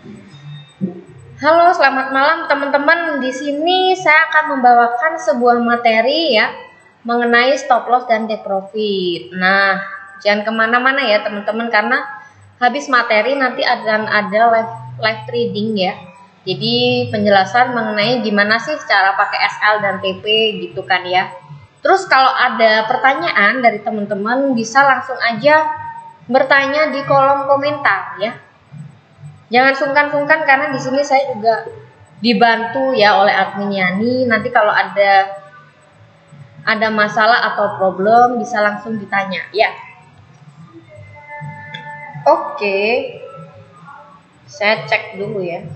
Halo, selamat malam teman-teman. Di sini saya akan membawakan sebuah materi ya mengenai stop loss dan take profit. Nah, jangan kemana-mana ya teman-teman karena habis materi nanti akan ada live trading ya. Jadi penjelasan mengenai gimana sih cara pakai SL dan TP gitu kan ya. Terus kalau ada pertanyaan dari teman-teman bisa langsung aja bertanya di kolom komentar ya. Jangan sungkan-sungkan karena di sini saya juga dibantu ya oleh admin Yani. Nanti kalau ada masalah atau problem bisa langsung ditanya ya. Oke. Saya cek dulu ya.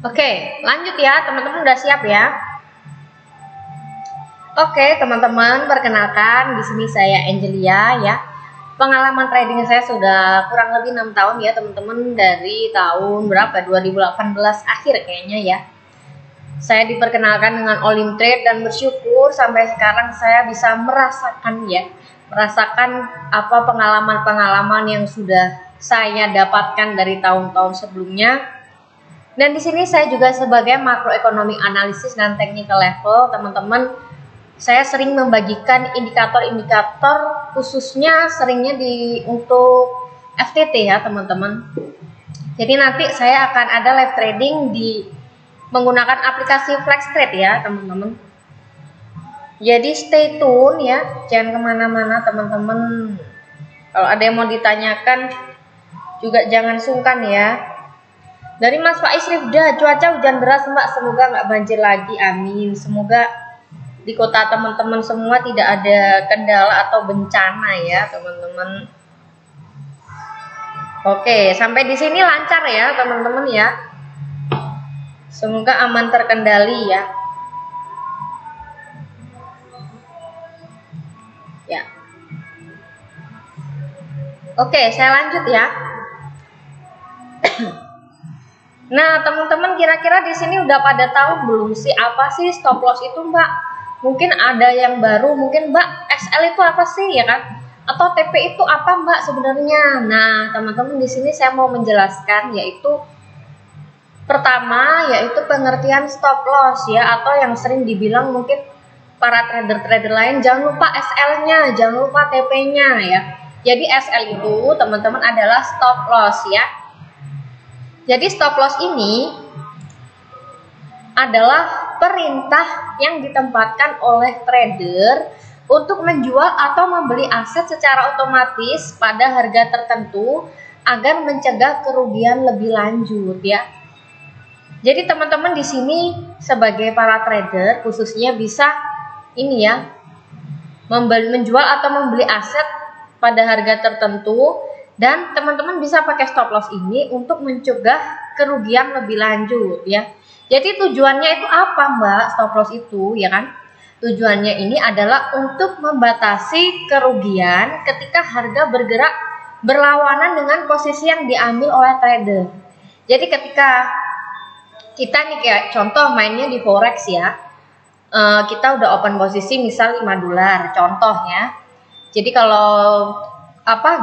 Oke, lanjut ya, teman-teman udah siap ya? Oke, teman-teman, perkenalkan di sini saya Angelia ya. Pengalaman trading saya sudah kurang lebih 6 tahun ya, teman-teman, dari tahun berapa? 2018 akhir kayaknya ya. Saya diperkenalkan dengan Olim Trade dan bersyukur sampai sekarang saya bisa merasakan apa pengalaman-pengalaman yang sudah saya dapatkan dari tahun-tahun sebelumnya. Dan di sini saya juga sebagai makroekonomi analisis dan technical level, teman-teman. Saya sering membagikan indikator-indikator khususnya seringnya untuk FTT ya teman-teman. Jadi nanti saya akan ada live trading menggunakan aplikasi FlexTrade ya teman-teman. Jadi stay tune ya, jangan kemana-mana teman-teman. Kalau ada yang mau ditanyakan juga jangan sungkan ya. Dari Mas Faiz Rifda, cuaca hujan deras Mbak, semoga nggak banjir lagi, amin. Semoga di kota teman-teman semua tidak ada kendala atau bencana ya teman-teman. Oke, sampai di sini lancar ya teman-teman ya. Semoga aman terkendali ya. Ya. Oke, saya lanjut ya. Nah, teman-teman kira-kira di sini udah pada tahu belum sih apa sih stop loss itu, Mbak? Mungkin ada yang baru, mungkin Mbak SL itu apa sih ya kan? Atau TP itu apa Mbak sebenarnya? Nah, teman-teman di sini saya mau menjelaskan yaitu pertama yaitu pengertian stop loss ya, atau yang sering dibilang mungkin para trader-trader lain jangan lupa SL-nya, jangan lupa TP-nya ya. Jadi SL itu teman-teman adalah stop loss ya. Jadi stop loss ini adalah perintah yang ditempatkan oleh trader untuk menjual atau membeli aset secara otomatis pada harga tertentu agar mencegah kerugian lebih lanjut ya. Jadi teman-teman di sini sebagai para trader khususnya bisa ini ya, menjual atau membeli aset pada harga tertentu, dan teman-teman bisa pakai stop loss ini untuk mencegah kerugian lebih lanjut ya. Jadi tujuannya itu apa Mbak stop loss itu ya kan? Tujuannya ini adalah untuk membatasi kerugian ketika harga bergerak berlawanan dengan posisi yang diambil oleh trader. Jadi ketika kita nih kayak contoh mainnya di forex ya, kita udah open posisi misal 5 dolar contohnya. Jadi kalau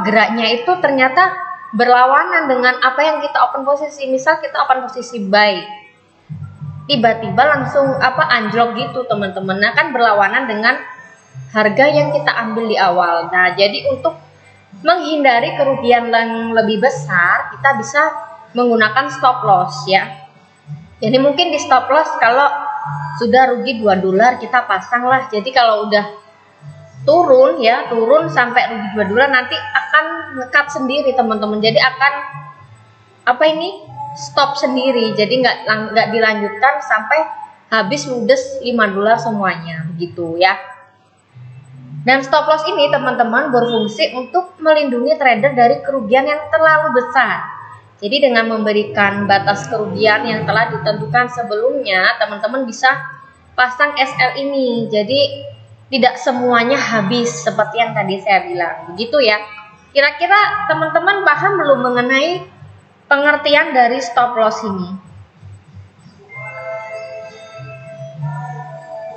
geraknya itu ternyata berlawanan dengan apa yang kita open posisi, misal kita open posisi buy, tiba-tiba langsung anjlok gitu teman-teman. Nah kan berlawanan dengan harga yang kita ambil di awal. Nah jadi untuk menghindari kerugian yang lebih besar kita bisa menggunakan stop loss ya. Jadi mungkin di stop loss kalau sudah rugi 2 dolar kita pasang lah. Jadi kalau udah turun sampai rugi 2 dolar nanti akan nge-cut sendiri teman-teman. Jadi akan stop sendiri, jadi nggak dilanjutkan sampai habis ludes 5 dolar semuanya begitu ya. Dan stop loss ini teman-teman berfungsi untuk melindungi trader dari kerugian yang terlalu besar. Jadi dengan memberikan batas kerugian yang telah ditentukan sebelumnya, teman-teman bisa pasang SL ini. Jadi tidak semuanya habis seperti yang tadi saya bilang begitu ya. Kira-kira teman-teman paham belum mengenai pengertian dari stop loss ini?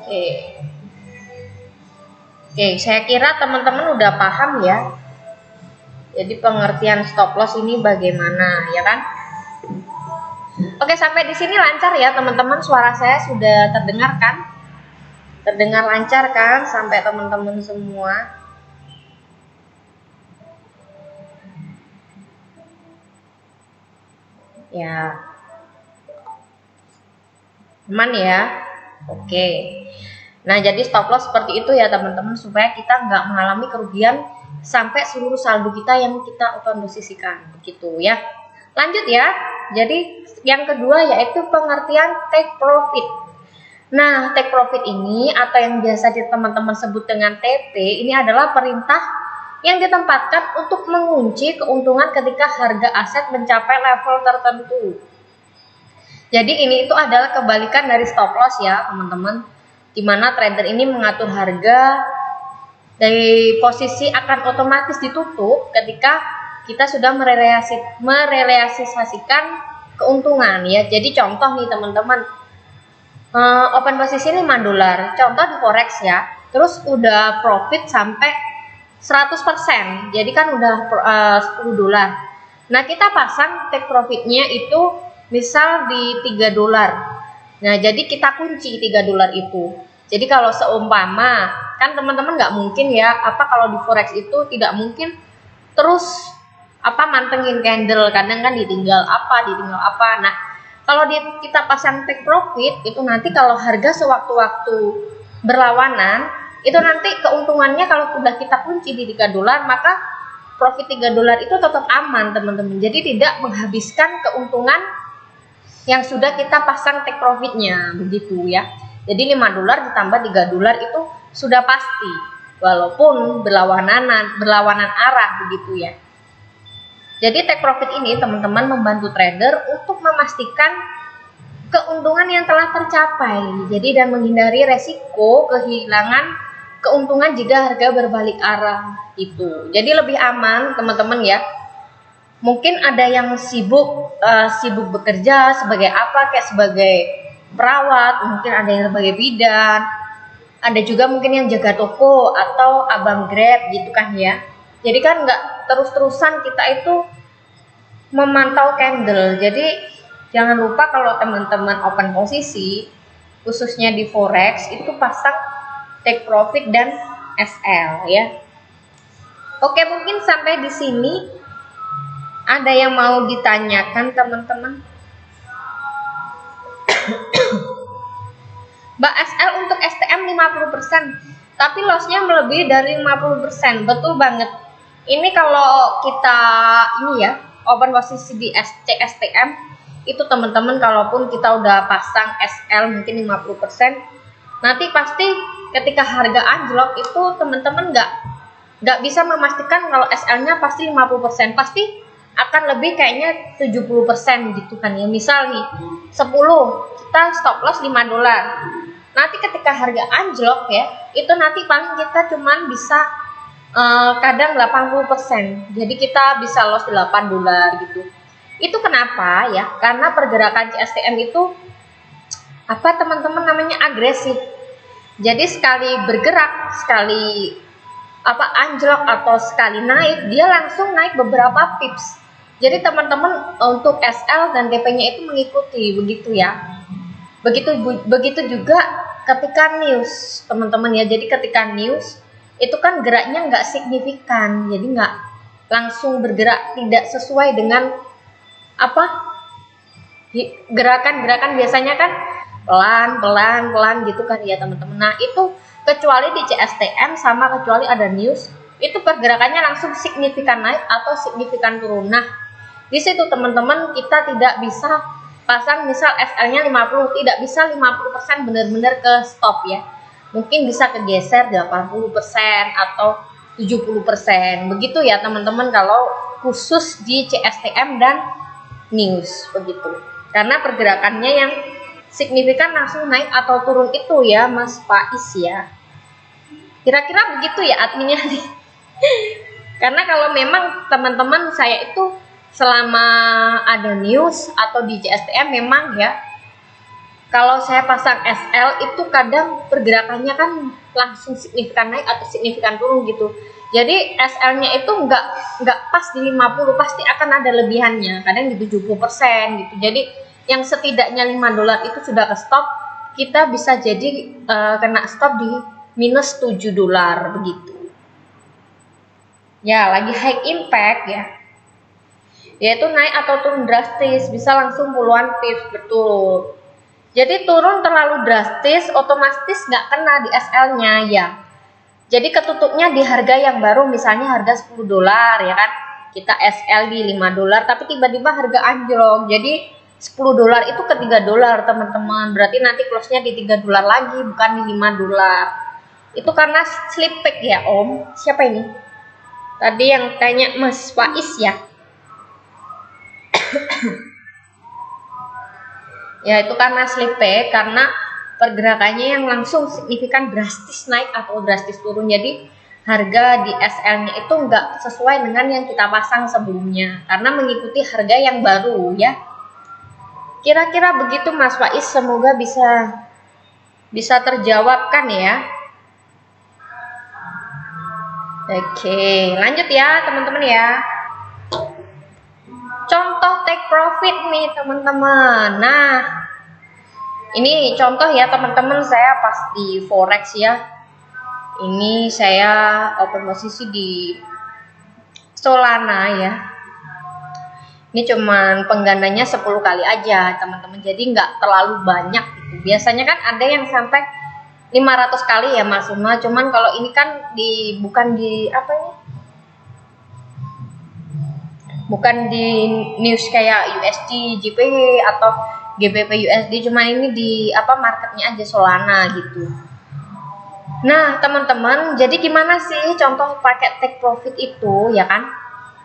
Oke. Oke, saya kira teman-teman udah paham ya. Jadi pengertian stop loss ini bagaimana, ya kan? Oke, sampai di sini lancar ya teman-teman. Suara saya sudah terdengar kan? Terdengar lancar kan sampai teman-teman semua? Ya. Aman ya? Oke. Nah, jadi stop loss seperti itu ya teman-teman, supaya kita nggak mengalami kerugian sampai seluruh saldo kita yang kita posisikan, begitu ya. Lanjut ya. Jadi yang kedua yaitu pengertian take profit. Nah, take profit ini atau yang biasa teman-teman sebut dengan TP, ini adalah perintah yang ditempatkan untuk mengunci keuntungan ketika harga aset mencapai level tertentu. Jadi ini itu adalah kebalikan dari stop loss ya teman-teman, di mana trader ini mengatur harga dari posisi akan otomatis ditutup ketika kita sudah merealisasikan keuntungan ya. Jadi contoh nih teman-teman, open posisi $5, contoh di forex ya, terus udah profit sampai 100%, jadi kan udah $10. Nah, kita pasang take profitnya itu misal di $3. Nah, jadi kita kunci $3 itu. Jadi kalau seumpama, kan teman-teman nggak mungkin ya, kalau di forex itu tidak mungkin terus mantengin candle, kadang kan ditinggal apa. Nah, kalau kita pasang take profit itu nanti kalau harga sewaktu-waktu berlawanan, itu nanti keuntungannya kalau sudah kita kunci di $3, maka profit $3 itu tetap aman teman-teman. Jadi tidak menghabiskan keuntungan yang sudah kita pasang take profitnya, begitu ya. Jadi $5 ditambah $3 itu sudah pasti, walaupun berlawanan arah, begitu ya. Jadi take profit ini teman-teman membantu trader untuk memastikan keuntungan yang telah tercapai. Jadi dan menghindari resiko kehilangan keuntungan jika harga berbalik arah itu. Jadi lebih aman teman-teman ya. Mungkin ada yang sibuk bekerja sebagai kayak sebagai perawat, mungkin ada yang sebagai bidan, ada juga mungkin yang jaga toko atau abang Grab gitu kan ya. Jadi kan nggak terus-terusan kita itu memantau candle. Jadi jangan lupa kalau teman-teman open posisi, khususnya di forex itu pasang take profit dan SL ya. Oke, mungkin sampai di sini ada yang mau ditanyakan teman-teman? Mbak, SL untuk STM 50%, tapi lossnya melebihi dari 50%. Betul banget. Ini kalau kita open posisi di STM itu teman-teman, kalaupun kita udah pasang SL mungkin 50%, nanti pasti ketika harga anjlok itu teman-teman nggak bisa memastikan kalau SL-nya pasti 50%, pasti akan lebih kayaknya 70% gitu kan ya. Misal nih 10 kita stop loss $5. Nanti ketika harga anjlok ya, itu nanti paling kita cuman bisa kadang 80%. Jadi kita bisa loss $8 gitu. Itu kenapa ya? Karena pergerakan CSTM itu teman-teman namanya agresif. Jadi sekali bergerak, sekali anjlok atau sekali naik, dia langsung naik beberapa pips. Jadi teman-teman untuk SL dan TP-nya itu mengikuti, begitu ya. Begitu juga ketika news, teman-teman ya. Jadi ketika news itu kan geraknya nggak signifikan, jadi nggak langsung bergerak, tidak sesuai dengan gerakan biasanya kan pelan gitu kan ya teman-teman. Nah itu kecuali di CSTM sama kecuali ada news, itu pergerakannya langsung signifikan naik atau signifikan turun. Nah di situ teman-teman kita tidak bisa pasang misal SL-nya 50, tidak bisa 50% benar-benar ke stop ya. Mungkin bisa kegeser 80% atau 70%. Begitu ya teman-teman kalau khusus di CSTM dan news begitu. Karena pergerakannya yang signifikan langsung naik atau turun itu ya Mas Faiz ya. Kira-kira begitu ya adminnya nih. Karena kalau memang teman-teman saya itu selama ada news atau di CSTM memang ya Kalau saya pasang SL itu kadang pergerakannya kan langsung signifikan naik atau signifikan turun gitu. Jadi SL-nya itu nggak pas di 50, pasti akan ada lebihannya. Kadang di 70% gitu. Jadi yang setidaknya $5 itu sudah ke stop, kita bisa jadi kena stop di minus $7 begitu. Ya, lagi high impact ya. Yaitu naik atau turun drastis, bisa langsung puluhan pips, betul. Jadi turun terlalu drastis, otomatis nggak kena di SL-nya ya. Jadi ketutupnya di harga yang baru, misalnya harga $10 ya kan. Kita SL di $5, tapi tiba-tiba harga anjlok. Jadi $10 itu ke $3 teman-teman. Berarti nanti close-nya di $3 lagi, bukan di $5. Itu karena slip back ya Om. Siapa ini? Tadi yang tanya Mas Faiz ya. Ya itu karena slip back, karena pergerakannya yang langsung signifikan drastis naik atau drastis turun. Jadi harga di SL-nya itu nggak sesuai dengan yang kita pasang sebelumnya, karena mengikuti harga yang baru ya. Kira-kira begitu Mas Faiz, semoga bisa terjawabkan ya. Oke, lanjut ya teman-teman ya. Contoh take profit nih teman-teman. Nah, ini contoh ya teman-teman, saya pas di forex ya. Ini saya open posisi di Solana ya. Ini cuman penggandanya 10 kali aja teman-teman, jadi nggak terlalu banyak gitu. Biasanya kan ada yang sampai 500 kali ya maksimal, cuman kalau ini kan bukan di apa ini? Bukan di news kayak USD, JPY atau GBP USD, cuma ini di marketnya aja Solana gitu. Nah teman-teman, jadi gimana sih contoh pakai take profit itu ya kan?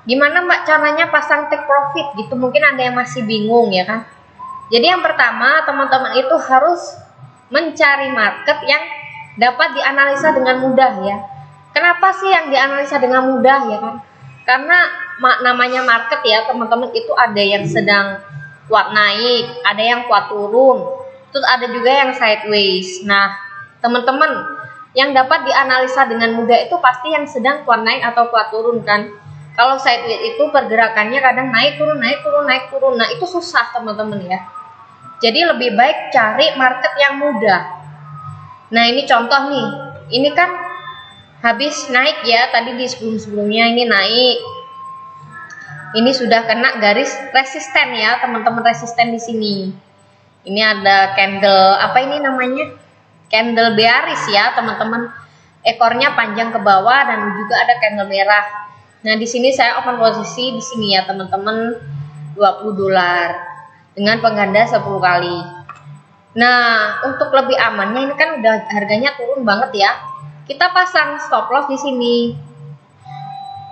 Gimana Mbak caranya pasang take profit gitu? Mungkin ada yang masih bingung ya kan? Jadi yang pertama teman-teman itu harus mencari market yang dapat dianalisa dengan mudah ya. Kenapa sih yang dianalisa dengan mudah ya kan? Karena namanya market ya teman-teman, itu ada yang sedang kuat naik, ada yang kuat turun, terus ada juga yang sideways. Nah teman-teman, yang dapat dianalisa dengan mudah itu pasti yang sedang kuat naik atau kuat turun kan. Kalau sideways itu pergerakannya kadang naik turun naik turun naik turun. Nah itu susah teman-teman ya. Jadi lebih baik cari market yang mudah. Nah ini contoh nih, ini kan habis naik ya, tadi di sebelum-sebelumnya ini naik. Ini sudah kena garis resisten ya teman-teman, resisten di sini. Ini ada candle, apa ini namanya? Candle bearish ya teman-teman. Ekornya panjang ke bawah dan juga ada candle merah. Nah di sini saya open posisi di sini ya teman-teman, $20 dengan pengganda 10 kali. Nah untuk lebih amannya, ini kan udah harganya turun banget ya. Kita pasang stop loss di sini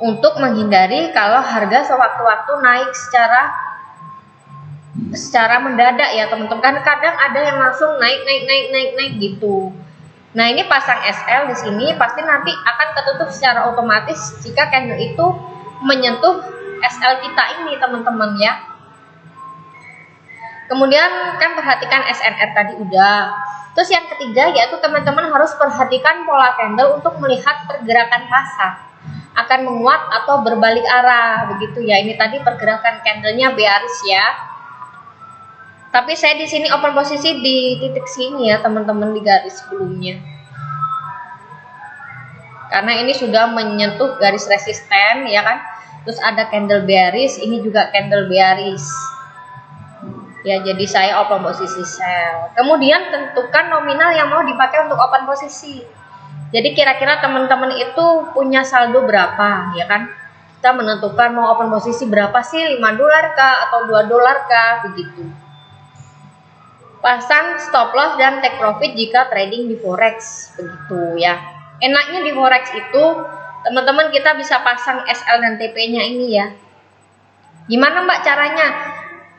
untuk menghindari kalau harga sewaktu-waktu naik secara mendadak ya teman-teman. Kan kadang ada yang langsung naik gitu. Nah ini pasang SL di sini pasti nanti akan ketutup secara otomatis jika candle itu menyentuh SL kita ini teman-teman ya. Kemudian kan perhatikan SNR tadi udah. Terus yang ketiga yaitu teman-teman harus perhatikan pola candle untuk melihat pergerakan pasar akan menguat atau berbalik arah begitu ya. Ini tadi pergerakan candlenya bearish ya. Tapi saya di sini open posisi di titik sini ya teman-teman, di garis sebelumnya. Karena ini sudah menyentuh garis resisten ya kan. Terus ada candle bearish, ini juga candle bearish. Ya, jadi saya open posisi sell. Kemudian tentukan nominal yang mau dipakai untuk open posisi. Jadi kira-kira teman-teman itu punya saldo berapa ya kan? Kita menentukan mau open posisi berapa sih, $5 kah atau $2 kah begitu. Pasang stop loss dan take profit jika trading di forex begitu ya. Enaknya di forex itu teman-teman kita bisa pasang SL dan TP-nya ini ya. Gimana Mbak caranya?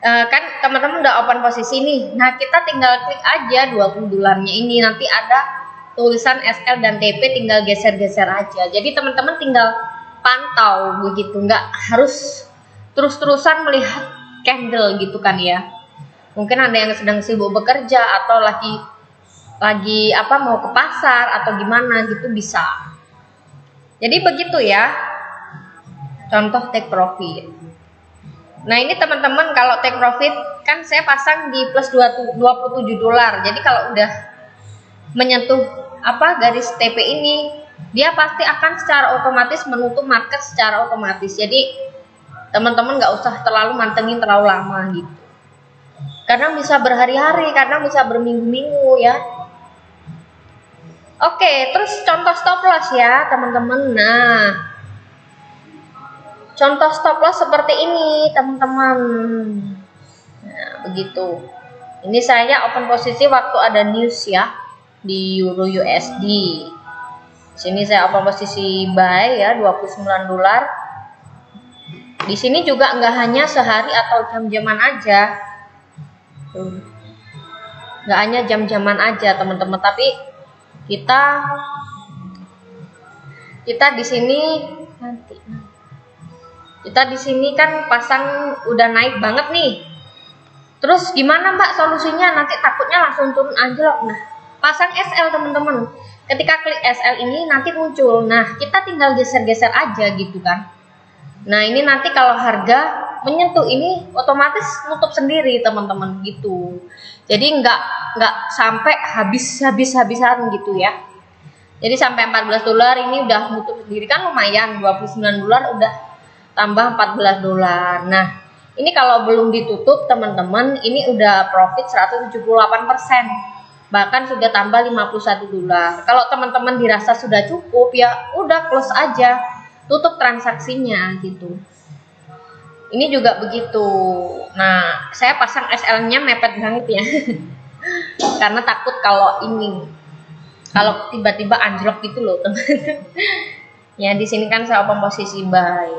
Kan teman-teman udah open posisi nih. Nah kita tinggal klik aja $20-nya ini, nanti ada tulisan SL dan TP, tinggal geser-geser aja. Jadi teman-teman tinggal pantau begitu, nggak harus terus-terusan melihat candle gitu kan ya. Mungkin ada yang sedang sibuk bekerja atau lagi mau ke pasar atau gimana gitu bisa. Jadi begitu ya. Contoh take profit. Nah, ini teman-teman kalau take profit kan saya pasang di plus 27 dolar. Jadi kalau udah menyentuh garis TP ini, dia pasti akan secara otomatis menutup market secara otomatis. Jadi teman-teman nggak usah terlalu mantengin terlalu lama gitu. Kadang bisa berhari-hari, kadang bisa berminggu-minggu ya. Oke, terus contoh stop loss ya teman-teman. Nah, contoh stop loss seperti ini teman-teman. Nah, begitu. Ini saya open posisi waktu ada news ya di Euro USD. Sini saya open posisi buy ya 29 dolar. Di sini juga nggak hanya sehari atau jam-jaman aja. Nggak hanya jam-jaman aja teman-teman, tapi kita di sini kita di sini kan pasang udah naik banget nih. Terus gimana Mbak solusinya? Nanti takutnya langsung turun anjlok. Nah, pasang SL teman-teman. Ketika klik SL ini nanti muncul. Nah, kita tinggal geser-geser aja gitu kan. Nah, ini nanti kalau harga menyentuh ini otomatis nutup sendiri teman-teman gitu. Jadi nggak sampai habis-habisan gitu ya. Jadi sampai 14 dolar ini udah nutup sendiri kan lumayan. 29 dolar udah tambah 14 dolar. Nah, ini kalau belum ditutup teman-teman, ini udah profit 178%. Bahkan sudah tambah 51 dolar. Kalau teman-teman dirasa sudah cukup ya udah close aja. Tutup transaksinya gitu. Ini juga begitu. Nah, saya pasang SL-nya mepet banget ya. Karena takut kalau tiba-tiba anjlok gitu loh, teman-teman. Ya, di sini kan saya open posisi buy.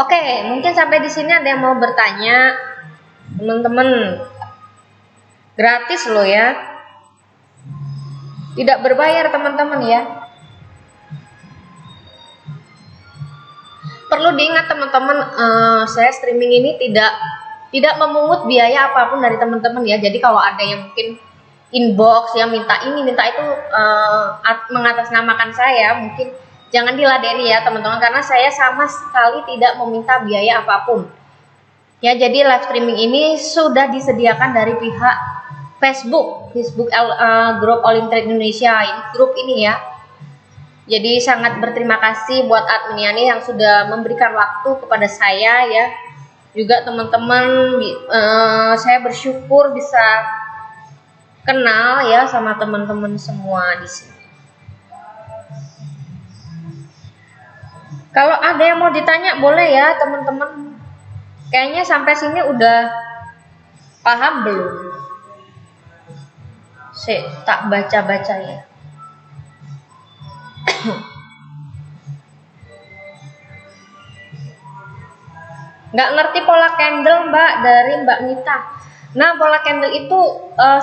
Oke, mungkin sampai di sini ada yang mau bertanya, teman-teman. Gratis loh ya. Tidak berbayar, teman-teman ya. Perlu diingat teman-teman, saya streaming ini tidak memungut biaya apapun dari teman-teman ya. Jadi kalau ada yang mungkin inbox ya minta ini minta itu mengatasnamakan saya, mungkin jangan diladeni ya teman-teman, karena saya sama sekali tidak meminta biaya apapun. Ya, jadi live streaming ini sudah disediakan dari pihak Facebook Grup All In Trade Indonesia, grup ini ya. Jadi sangat berterima kasih buat admin Yani yang sudah memberikan waktu kepada saya ya. Juga teman-teman, saya bersyukur bisa kenal ya sama teman-teman semua di sini. Kalau ada yang mau ditanya boleh ya teman-teman. Kayaknya sampai sini udah paham belum? Saya tak baca-baca ya. Nggak ngerti pola candle Mbak, dari Mbak Mita. Nah, pola candle itu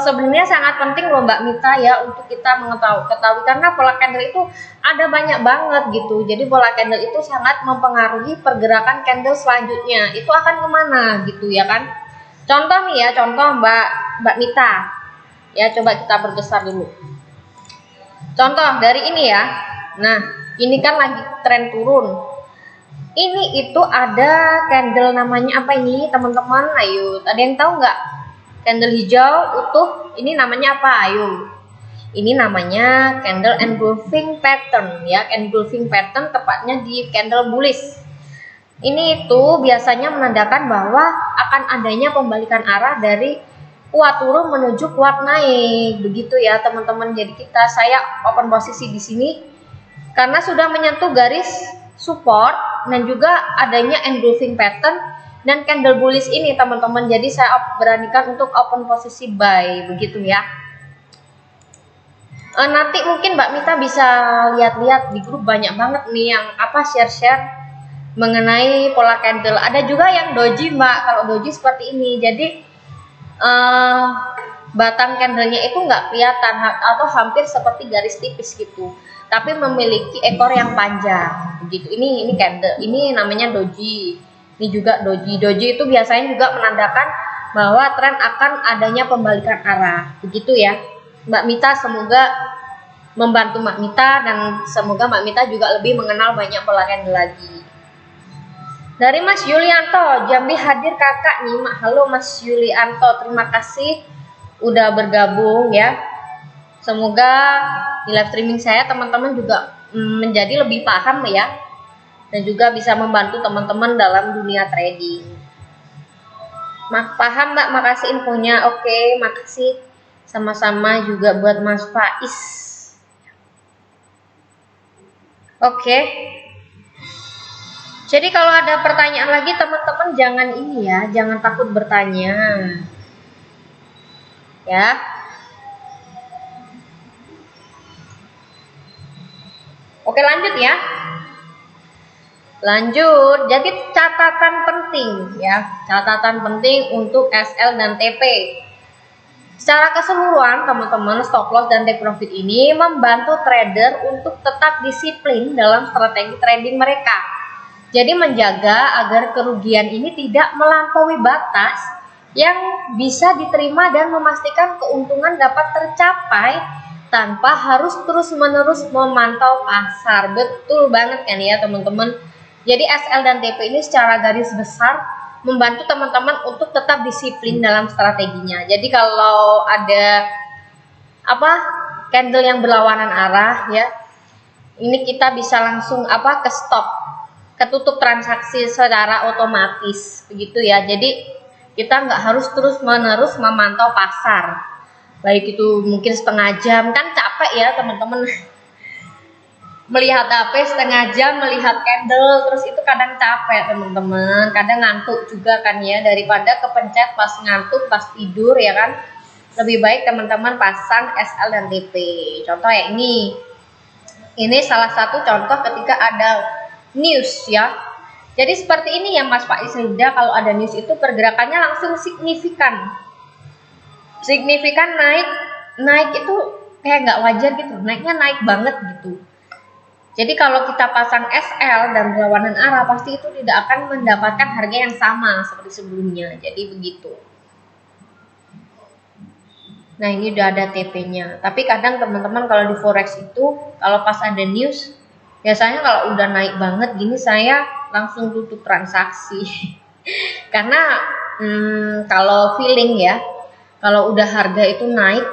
sebenarnya sangat penting loh Mbak Mita ya, untuk kita ketahui karena pola candle itu ada banyak banget gitu. Jadi pola candle itu sangat mempengaruhi pergerakan candle selanjutnya. Itu akan kemana gitu ya kan? Contoh nih ya, contoh Mbak Mita. Ya, coba kita perbesar dulu. Contoh dari ini ya. Nah, ini kan lagi tren turun. Ini itu ada candle namanya apa ini teman-teman? Ayo, ada yang tahu nggak? Candle hijau utuh, ini namanya apa? Ayo. Ini namanya candle engulfing pattern ya, engulfing pattern tepatnya di candle bullish. Ini itu biasanya menandakan bahwa akan adanya pembalikan arah dari kuat turun menuju kuat naik. Begitu ya teman-teman. Jadi saya open posisi di sini karena sudah menyentuh garis support dan juga adanya engulfing pattern dan candle bullish ini teman-teman. Jadi saya beranikan untuk open posisi buy, begitu ya. Nanti mungkin Mbak Mita bisa lihat-lihat di grup, banyak banget nih yang share-share mengenai pola candle. Ada juga yang doji Mbak, kalau doji seperti ini. Jadi batang candlenya itu nggak kelihatan atau hampir seperti garis tipis gitu, tapi memiliki ekor yang panjang begitu. Ini candle, ini namanya doji. Ini juga doji. Doji itu biasanya juga menandakan bahwa tren akan adanya pembalikan arah. Begitu ya Mbak Mita, semoga membantu Mbak Mita dan semoga Mbak Mita juga lebih mengenal banyak pola candle lagi. Dari Mas Yulianto, Jambi hadir kakak nyimak. Halo Mas Yulianto, terima kasih udah bergabung ya. Semoga di live streaming saya teman-teman juga menjadi lebih paham ya, dan juga bisa membantu teman-teman dalam dunia trading. Paham Mbak, makasih infonya. Oke, makasih. Sama-sama juga buat Mas Faiz. Oke. Jadi kalau ada pertanyaan lagi teman-teman jangan ini ya, jangan takut bertanya. Ya. Oke, lanjut ya. Lanjut. Jadi catatan penting ya, catatan penting untuk SL dan TP. Secara keseluruhan teman-teman, stop loss dan take profit ini membantu trader untuk tetap disiplin dalam strategi trading mereka. Jadi menjaga agar kerugian ini tidak melampaui batas yang bisa diterima dan memastikan keuntungan dapat tercapai tanpa harus terus-menerus memantau pasar. Betul banget kan ya teman-teman. Jadi SL dan TP ini secara garis besar membantu teman-teman untuk tetap disiplin dalam strateginya. Jadi kalau ada candle yang berlawanan arah ya, ini kita bisa langsung ke stop, ketutup transaksi secara otomatis begitu ya. Jadi kita nggak harus terus-menerus memantau pasar. Baik itu mungkin setengah jam, kan capek ya teman-teman. Melihat HP setengah jam, melihat candle terus itu kadang capek teman-teman, kadang ngantuk juga kan ya, daripada kepencet pas ngantuk pas tidur ya kan. Lebih baik teman-teman pasang SL dan TP. Contoh ya ini salah satu contoh ketika ada news ya. Jadi seperti ini ya Mas Pak Isrida, kalau ada news itu pergerakannya langsung signifikan naik itu kayak nggak wajar gitu, naiknya naik banget gitu. Jadi kalau kita pasang SL dan berlawanan arah pasti itu tidak akan mendapatkan harga yang sama seperti sebelumnya. Jadi begitu. Nah ini udah ada TP-nya. Tapi kadang teman-teman kalau di forex itu kalau pas ada news, biasanya kalau udah naik banget gini saya langsung tutup transaksi. Karena kalau feeling ya, kalau udah harga itu naik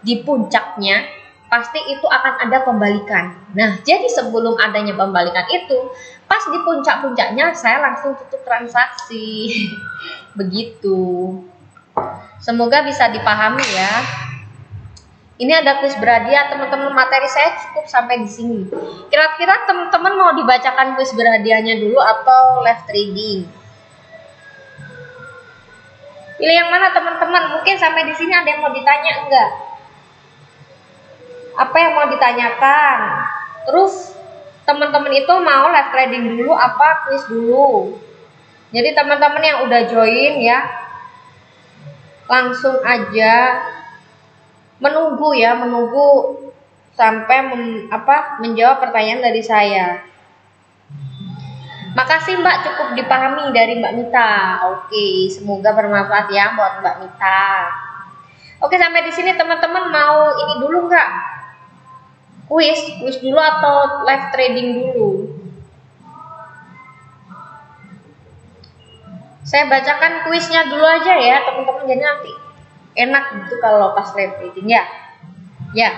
di puncaknya pasti itu akan ada pembalikan. Nah, jadi sebelum adanya pembalikan itu, pas di puncak-puncaknya saya langsung tutup transaksi. Begitu. Semoga bisa dipahami ya. Ini ada kuis berhadiah teman-teman, materi saya cukup sampai di sini. Kira-kira teman-teman mau dibacakan kuis berhadiahnya dulu atau live trading? Pilih yang mana teman-teman? Mungkin sampai di sini ada yang mau ditanya enggak? Apa yang mau ditanyakan? Terus teman-teman itu mau live trading dulu apa kuis dulu? Jadi teman-teman yang udah join ya, langsung aja menunggu sampai menjawab pertanyaan dari saya. Makasih Mbak, cukup dipahami dari Mbak Mita. Oke, semoga bermanfaat ya buat Mbak Mita. Oke, sampai di sini teman-teman mau ini dulu nggak? Kuis dulu atau live trading dulu? Saya bacakan kuisnya dulu aja ya teman-teman, jadi nanti enak gitu kalau pas live trading ya. Ya,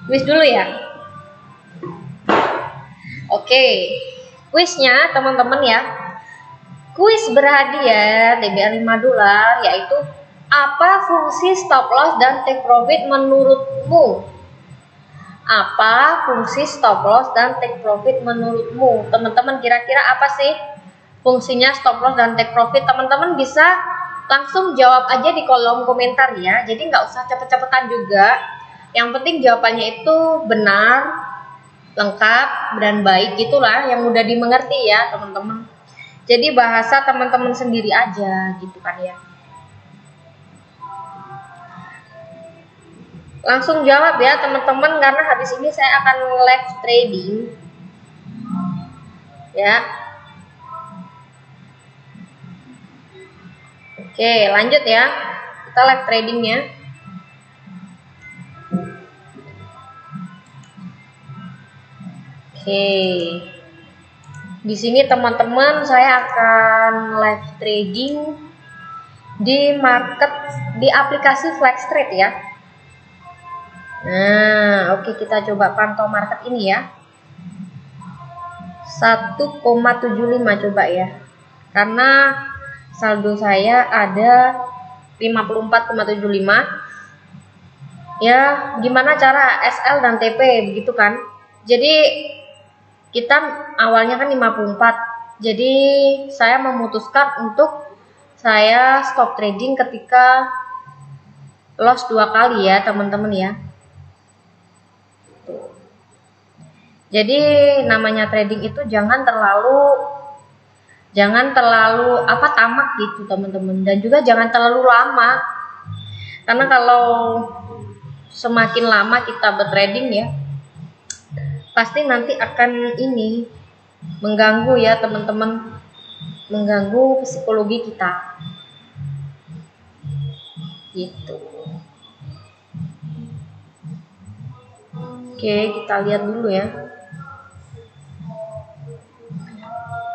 kuis dulu ya. Oke, kuisnya teman-teman ya. Kuis berhadiah DBR $5 yaitu apa fungsi stop loss dan take profit menurutmu? Apa fungsi stop loss dan take profit menurutmu? Teman-teman kira-kira apa sih fungsinya stop loss dan take profit? Teman-teman bisa langsung jawab aja di kolom komentar ya. Jadi nggak usah cepet-cepetan juga. Yang penting jawabannya itu benar, lengkap, dan baik gitulah, yang mudah dimengerti ya teman-teman. Jadi bahasa teman-teman sendiri aja gitu kan ya. Langsung jawab ya teman-teman, karena habis ini saya akan live trading ya. Oke, lanjut ya. Kita live tradingnya. Oke. Di sini teman-teman saya akan live trading di market di aplikasi FlexTrade ya. Nah, oke, kita coba pantau market ini ya. 1,75 coba ya. Karena saldo saya ada 54,75. Ya, gimana cara SL dan TP begitu kan? Jadi kita awalnya kan 54. Jadi saya memutuskan untuk saya stop trading ketika loss 2 kali ya, teman-teman ya. Tuh. Jadi namanya trading itu jangan terlalu tamak gitu, teman-teman. Dan juga jangan terlalu lama. Karena kalau semakin lama kita bertrading ya, pasti nanti akan ini mengganggu ya, teman-teman, mengganggu psikologi kita gitu. Oke, kita lihat dulu ya.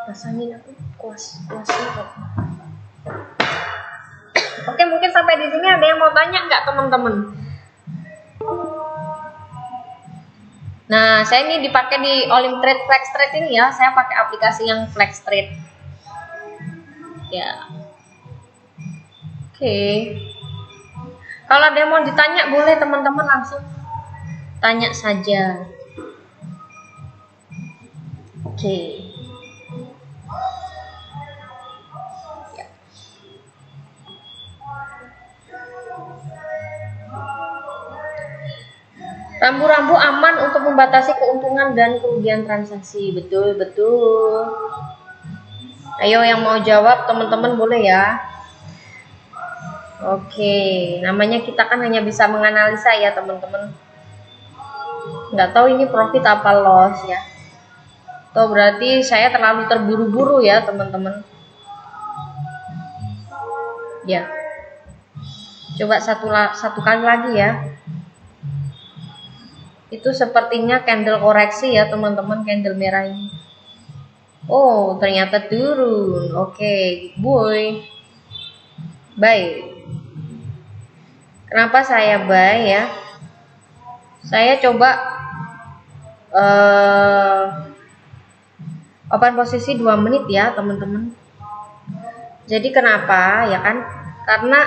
Pasangin aku kuasnya kok. Oke, mungkin sampai di sini ada yang mau tanya nggak, teman-teman? Nah, saya ini dipakai di Olimtrade FlexTrade ini ya. Saya pakai aplikasi yang FlexTrade. Ya. Oke. Kalau ada yang mau ditanya boleh, teman-teman, langsung tanya saja. Oke. Ya. Rambu-rambu aman untuk membatasi keuntungan dan kerugian transaksi. Betul. Ayo yang mau jawab, teman-teman, boleh ya. Oke, namanya kita kan hanya bisa menganalisa ya, teman-teman. Nggak tahu ini profit apa loss ya. Tuh berarti saya terlalu terburu-buru ya, teman-teman. Ya. Coba satu kali lagi ya. Itu sepertinya candle koreksi ya, teman-teman, candle merah ini. Oh, ternyata turun. Oke, boy. Buy. Kenapa saya buy ya? Saya coba open posisi 2 menit ya, teman-teman. Jadi kenapa ya kan? Karena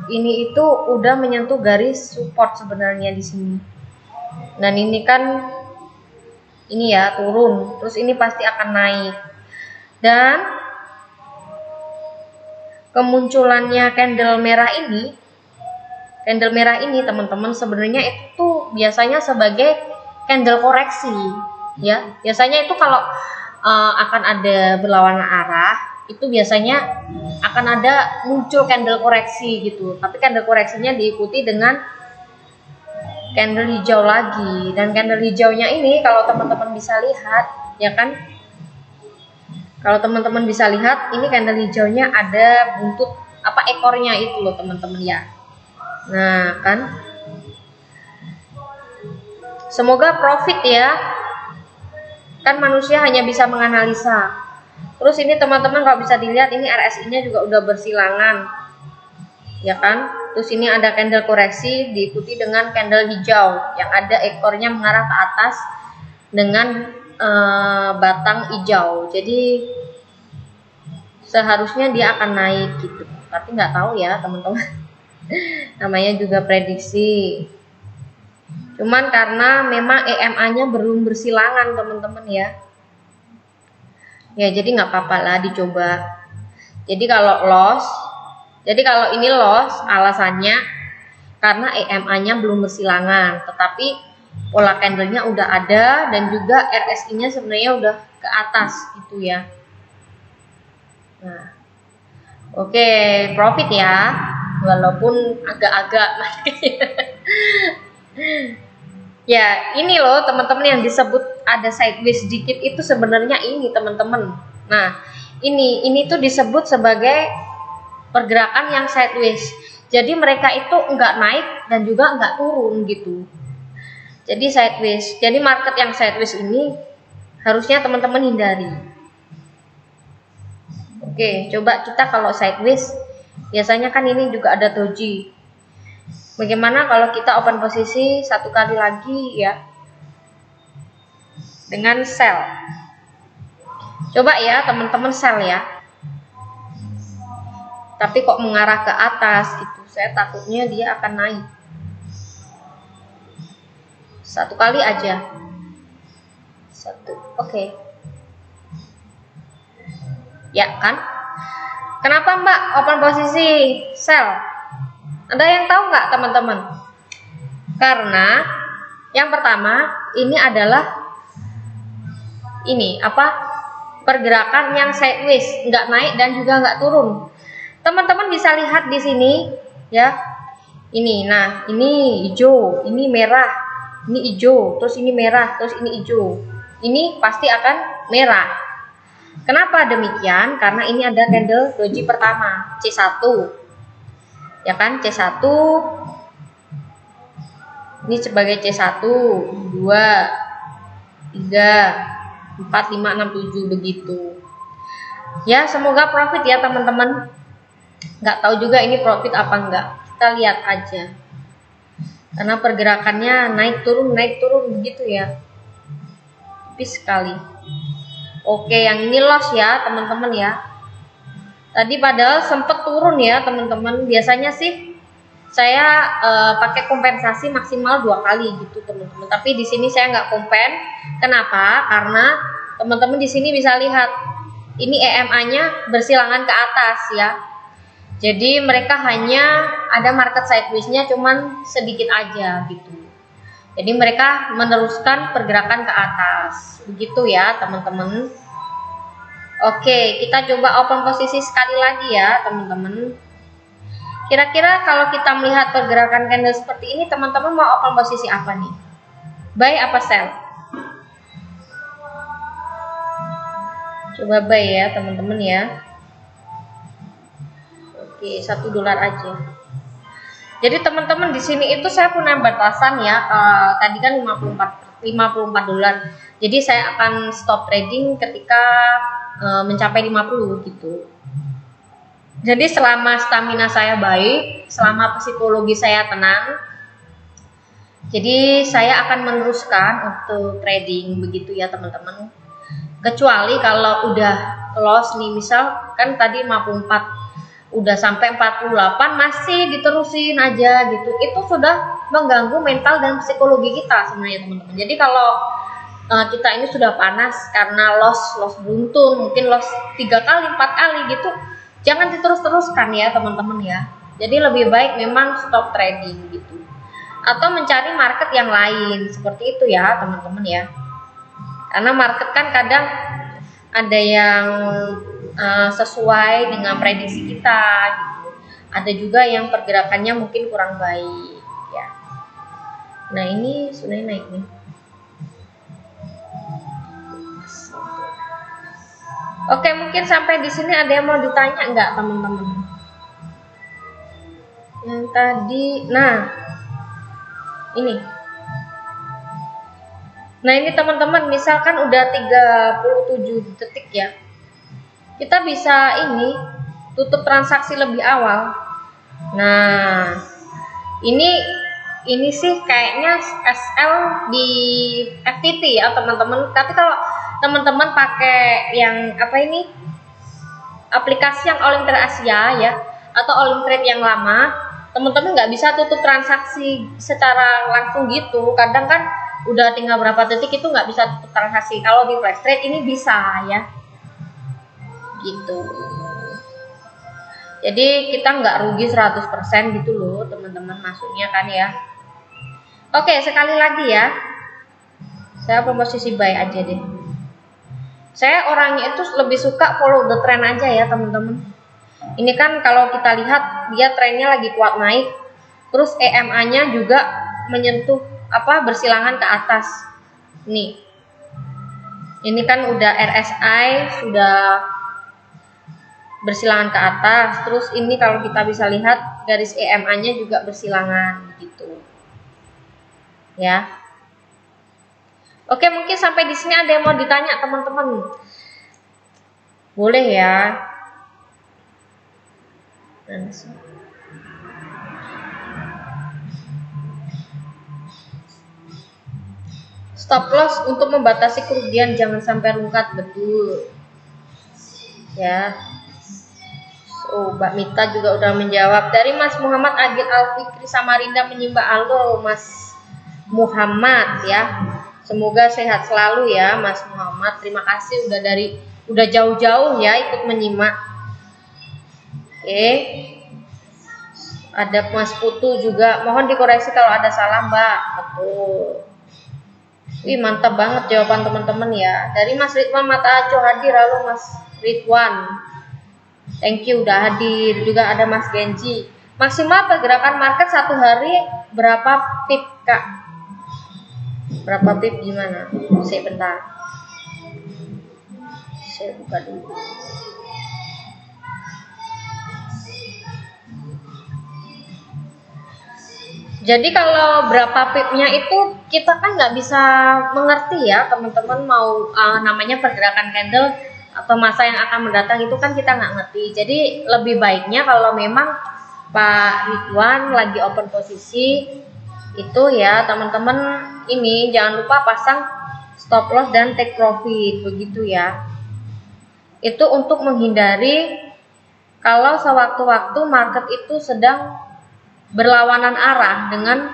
ini itu udah menyentuh garis support sebenarnya di sini. Dan ini kan ini ya turun, terus ini pasti akan naik. Dan kemunculannya candle merah ini teman-teman, sebenarnya itu biasanya sebagai candle koreksi ya. Biasanya itu kalau akan ada berlawanan arah, itu biasanya akan ada muncul candle koreksi gitu. Tapi candle koreksinya diikuti dengan candle hijau lagi, dan candle hijaunya ini kalau teman-teman bisa lihat ya kan, kalau teman-teman bisa lihat ini candle hijaunya ada buntut ekornya itu loh, teman-teman ya. Nah kan, semoga profit ya, kan manusia hanya bisa menganalisa. Terus ini teman-teman kalau bisa dilihat, ini RSI nya juga udah bersilangan ya kan. Terus ini ada candle koreksi diikuti dengan candle hijau yang ada ekornya mengarah ke atas dengan batang hijau. Jadi seharusnya dia akan naik gitu, tapi nggak tahu ya, teman-teman. Namanya juga prediksi. Cuman karena memang EMA-nya belum bersilangan, teman-teman ya. Ya jadi nggak apa-apa lah dicoba. Jadi kalau ini loss, alasannya karena EMA-nya belum bersilangan, tetapi pola candlenya udah ada dan juga RSI-nya sebenarnya udah ke atas gitu ya. Nah, oke, profit ya, walaupun agak-agak mati. Ya, ini loh teman-teman yang disebut ada sideways sedikit itu sebenarnya ini, teman-teman. Nah, ini tuh disebut sebagai pergerakan yang sideways. Jadi mereka itu nggak naik dan juga nggak turun gitu. Jadi sideways. Jadi market yang sideways ini harusnya teman-teman hindari. Oke, coba kita kalau sideways, biasanya kan ini juga ada doji. Bagaimana kalau kita open posisi satu kali lagi ya, dengan sell. Coba ya teman-teman sell ya. Tapi kok mengarah ke atas gitu, saya takutnya dia akan naik. Satu kali aja. Satu, oke. Ya kan? Kenapa Mbak open posisi sell? Ada yang tahu nggak teman-teman? Karena yang pertama ini adalah pergerakan yang sideways, nggak naik dan juga nggak turun. Teman-teman bisa lihat di sini ya. Ini, nah ini hijau, ini merah, ini hijau, terus ini merah, terus ini hijau. Ini pasti akan merah. Kenapa demikian? Karena ini ada candle doji pertama, C1. Ya kan, C1. Ini sebagai C1, 2, 3, 4, 5, 6, 7 begitu. Ya, semoga profit ya teman-teman. Nggak tahu juga ini profit apa enggak. Kita lihat aja. Karena pergerakannya naik turun begitu ya. Tipis sekali. Oke, yang ini loss ya teman-teman ya. Tadi padahal sempat turun ya teman-teman. Biasanya sih saya pakai kompensasi maksimal 2 kali gitu teman-teman. Tapi di sini saya nggak kompen. Kenapa? Karena teman-teman di sini bisa lihat ini EMA-nya bersilangan ke atas ya. Jadi mereka hanya ada market sideways-nya cuman sedikit aja gitu. Jadi mereka meneruskan pergerakan ke atas. Begitu ya teman-teman. Oke, kita coba open posisi sekali lagi ya teman-teman. Kira-kira kalau kita melihat pergerakan candle seperti ini, teman-teman mau open posisi apa nih? Buy apa sell? Coba buy ya teman-teman ya. Oke, $1 aja. Jadi teman-teman di sini itu saya punya batasan ya. Tadi kan $54. Jadi saya akan stop trading ketika mencapai 50 gitu. Jadi selama stamina saya baik, selama psikologi saya tenang, jadi saya akan meneruskan untuk trading begitu ya teman-teman. Kecuali kalau udah close nih, misal kan tadi 54 udah sampai 48 masih diterusin aja gitu, itu sudah mengganggu mental dan psikologi kita sebenarnya teman-teman. Jadi kalau kita ini sudah panas karena loss beruntun, mungkin loss 3 kali 4 kali gitu, jangan diterus-teruskan ya teman-teman ya. Jadi lebih baik memang stop trading gitu, atau mencari market yang lain seperti itu ya teman-teman ya. Karena market kan kadang ada yang sesuai dengan prediksi kita gitu. Ada juga yang pergerakannya mungkin kurang baik ya. Nah ini sudah naik nih. Oke, mungkin sampai di sini ada yang mau ditanya enggak teman-teman? Yang tadi, nah ini teman-teman, misalkan udah 37 detik ya, kita bisa ini tutup transaksi lebih awal. Nah ini sih kayaknya SL di FTT ya teman-teman. Tapi kalau teman-teman pakai yang aplikasi yang Olimtrade Asia ya, atau Olimtrade yang lama, teman-teman nggak bisa tutup transaksi secara langsung gitu. Kadang kan udah tinggal berapa detik itu nggak bisa tutup transaksi. Kalau di flash trade ini bisa ya gitu. Jadi kita nggak rugi 100% gitu loh teman-teman, maksudnya kan ya. Oke, sekali lagi ya, saya posisi buy aja deh. Saya orangnya itu lebih suka follow the trend aja ya teman-teman. Ini kan kalau kita lihat dia trennya lagi kuat naik, terus EMA-nya juga menyentuh bersilangan ke atas. Nih, ini kan udah RSI sudah bersilangan ke atas. Terus ini kalau kita bisa lihat garis EMA-nya juga bersilangan gitu. Ya. Oke, mungkin sampai di sini ada yang mau ditanya teman-teman. Boleh ya. Stop loss untuk membatasi kerugian, jangan sampai rungkat, betul. Ya. Oh, Mbak Mita juga udah menjawab. Dari Mas Muhammad Agil Alfikri Samarinda menyimbang. Halo Mas Muhammad ya. Semoga sehat selalu ya Mas Muhammad. Terima kasih udah jauh-jauh ya ikut menyimak. Oke. Ada Mas Putu juga. Mohon dikoreksi kalau ada salah, Mbak. Betul. Wih, mantap banget jawaban teman-teman ya. Dari Mas Ridwan Mata Aco hadir. Halo Mas Ridwan. Thank you udah hadir. Juga ada Mas Genji. Maksimal pergerakan market satu hari berapa pip, Kak? Berapa pip gimana? Sebentar. Saya buka dulu. Jadi kalau berapa pipnya itu kita kan nggak bisa mengerti ya teman-teman, mau namanya pergerakan candle atau masa yang akan mendatang itu kan kita nggak ngerti. Jadi lebih baiknya kalau memang Pak Ridwan lagi open posisi itu ya teman-teman, ini jangan lupa pasang stop loss dan take profit begitu ya. Itu untuk menghindari kalau sewaktu-waktu market itu sedang berlawanan arah dengan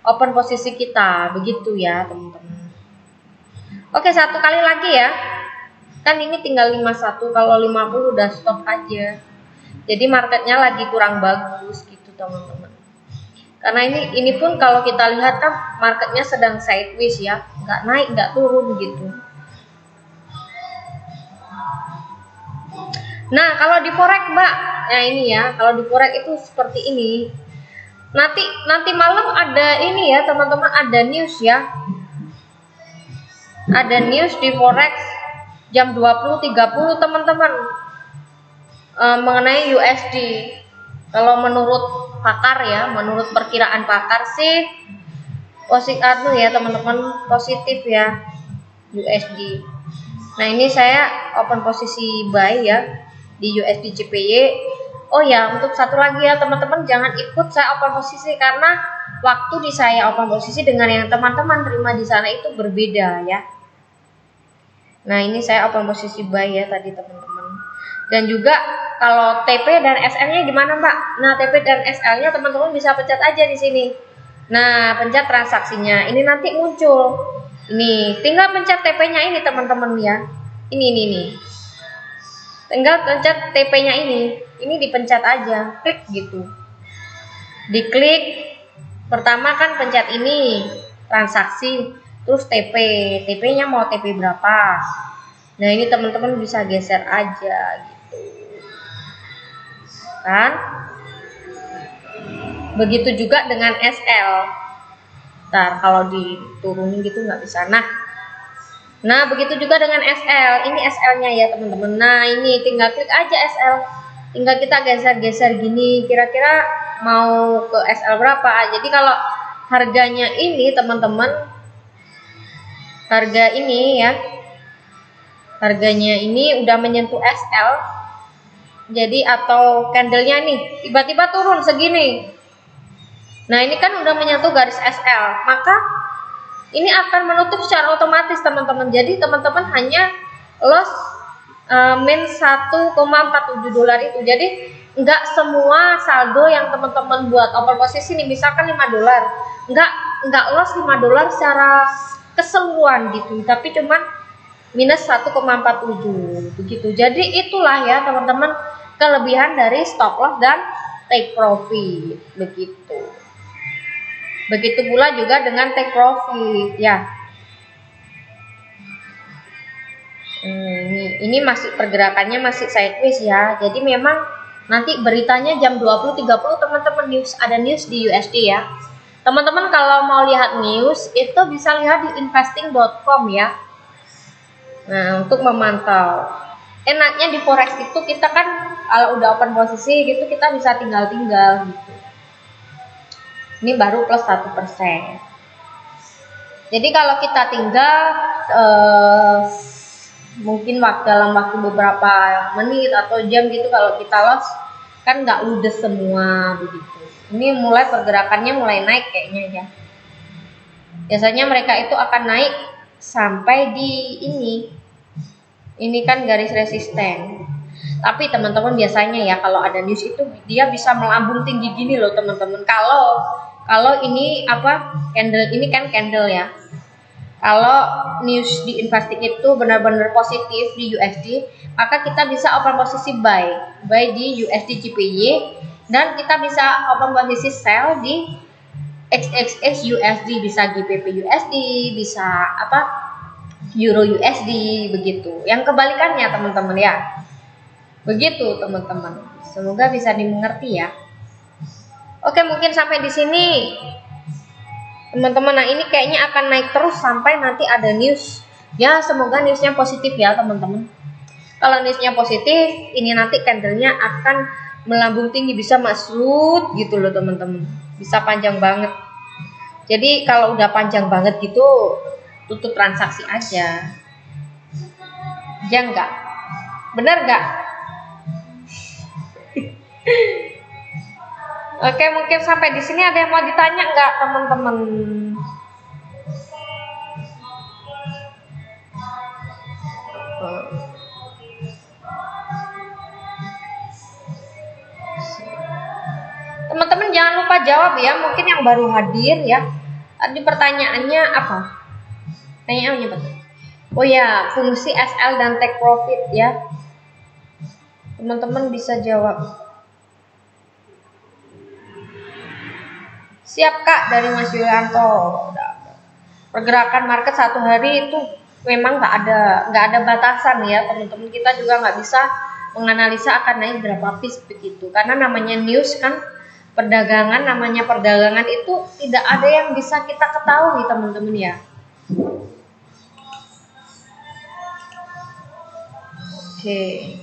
open posisi kita, begitu ya teman-teman. Oke, satu kali lagi ya. Kan ini tinggal 51, kalau 50 udah stop aja. Jadi marketnya lagi kurang bagus gitu teman-teman. Karena ini pun kalau kita lihat kan marketnya sedang sideways ya, nggak naik nggak turun gitu. Nah kalau di forex Mbak, nah ini ya, kalau di forex itu seperti ini. Nanti malam ada ini ya teman-teman, ada news ya. Ada news di forex jam 20.30 teman-teman, mengenai USD. Kalau menurut pakar ya, menurut perkiraan pakar sih positif ya teman-teman, positif ya USD. Nah ini saya open posisi buy ya di USD CPY. Oh ya, untuk satu lagi ya teman-teman, jangan ikut saya open posisi karena waktu di saya open posisi dengan yang teman-teman terima di sana itu berbeda ya. Nah ini saya open posisi buy ya tadi teman-teman. Dan juga kalau TP dan SL-nya gimana Mbak? Nah TP dan SL-nya teman-teman bisa pencet aja di sini. Nah pencet transaksinya, ini nanti muncul. Ini tinggal pencet TP-nya ini teman-teman ya. Ini. Tinggal pencet TP-nya ini dipencet aja, klik gitu. Diklik, pertama kan pencet ini, transaksi, terus TP-nya mau TP berapa. Nah ini teman-teman bisa geser aja gitu. Kan? Begitu juga dengan SL. Ntar kalau diturunin gitu nggak bisa. Nah begitu juga dengan SL. Ini SL-nya ya teman-teman. Nah ini tinggal klik aja SL. Tinggal kita geser-geser gini. Kira-kira mau ke SL berapa? Jadi kalau harganya ini teman-teman, harga ini ya, harganya ini udah menyentuh SL. Jadi atau candlenya nih tiba-tiba turun segini. Nah ini kan udah menyentuh garis SL. Maka ini akan menutup secara otomatis teman-teman. Jadi teman-teman hanya loss min 1,47 dolar itu. Jadi nggak semua saldo yang teman-teman buat open posisi nih, misalkan 5 dolar, nggak loss 5 dolar secara keseluruhan gitu, tapi cuman minus 1,47 begitu. Jadi itulah ya teman-teman kelebihan dari stop loss dan take profit begitu. Begitu pula juga dengan take profit ya. Ini masih pergerakannya masih sideways ya. Jadi memang nanti beritanya jam 20.30 teman-teman ada news di USD ya. Teman-teman kalau mau lihat news itu bisa lihat di investing.com ya. Nah, untuk memantau. enaknya di forex itu kita kan kalau udah open posisi gitu kita bisa tinggal-tinggal gitu. Ini baru plus 1%. Jadi kalau kita tinggal mungkin dalam waktu beberapa menit atau jam gitu, kalau kita loss kan nggak ludes semua begitu. Ini mulai pergerakannya mulai naik kayaknya ya. Biasanya mereka itu akan naik sampai di ini. Ini kan garis resisten. Tapi teman-teman biasanya ya kalau ada news itu dia bisa melambung tinggi gini loh teman-teman. Kalau ini apa, candle ini kan candle ya. Kalau news di Investec itu benar-benar positif di USD, maka kita bisa open posisi buy di USD JPY, dan kita bisa open posisi sell di XXX USD, bisa GBP USD, bisa apa Euro USD begitu. Yang kebalikannya teman-teman ya. Begitu teman-teman. Semoga bisa dimengerti ya. Oke, mungkin sampai di sini teman-teman. Nah, ini kayaknya akan naik terus sampai nanti ada news. Ya, semoga newsnya positif ya teman-teman. Kalau newsnya positif, ini nanti candlenya akan melambung tinggi, bisa masuk gitu loh teman-teman. Bisa panjang banget. Jadi kalau udah panjang banget gitu, tutup transaksi aja. Ya enggak? Bener enggak? Oke, mungkin sampai di sini ada yang mau ditanya enggak teman-teman? Teman-teman jangan lupa jawab ya, mungkin yang baru hadir ya. Tadi pertanyaannya apa? Pertanyaannya apa? Oh ya, fungsi SL dan take profit ya. Teman-teman bisa jawab. Siap Kak, dari Mas Yulianto. Pergerakan market satu hari itu memang nggak ada batasan ya teman-teman. Kita juga nggak bisa menganalisa akan naik berapa pips begitu, karena namanya news kan perdagangan, namanya perdagangan itu tidak ada yang bisa kita ketahui teman-teman ya. Oke.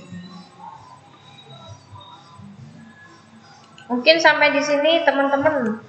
Mungkin sampai di sini teman-teman.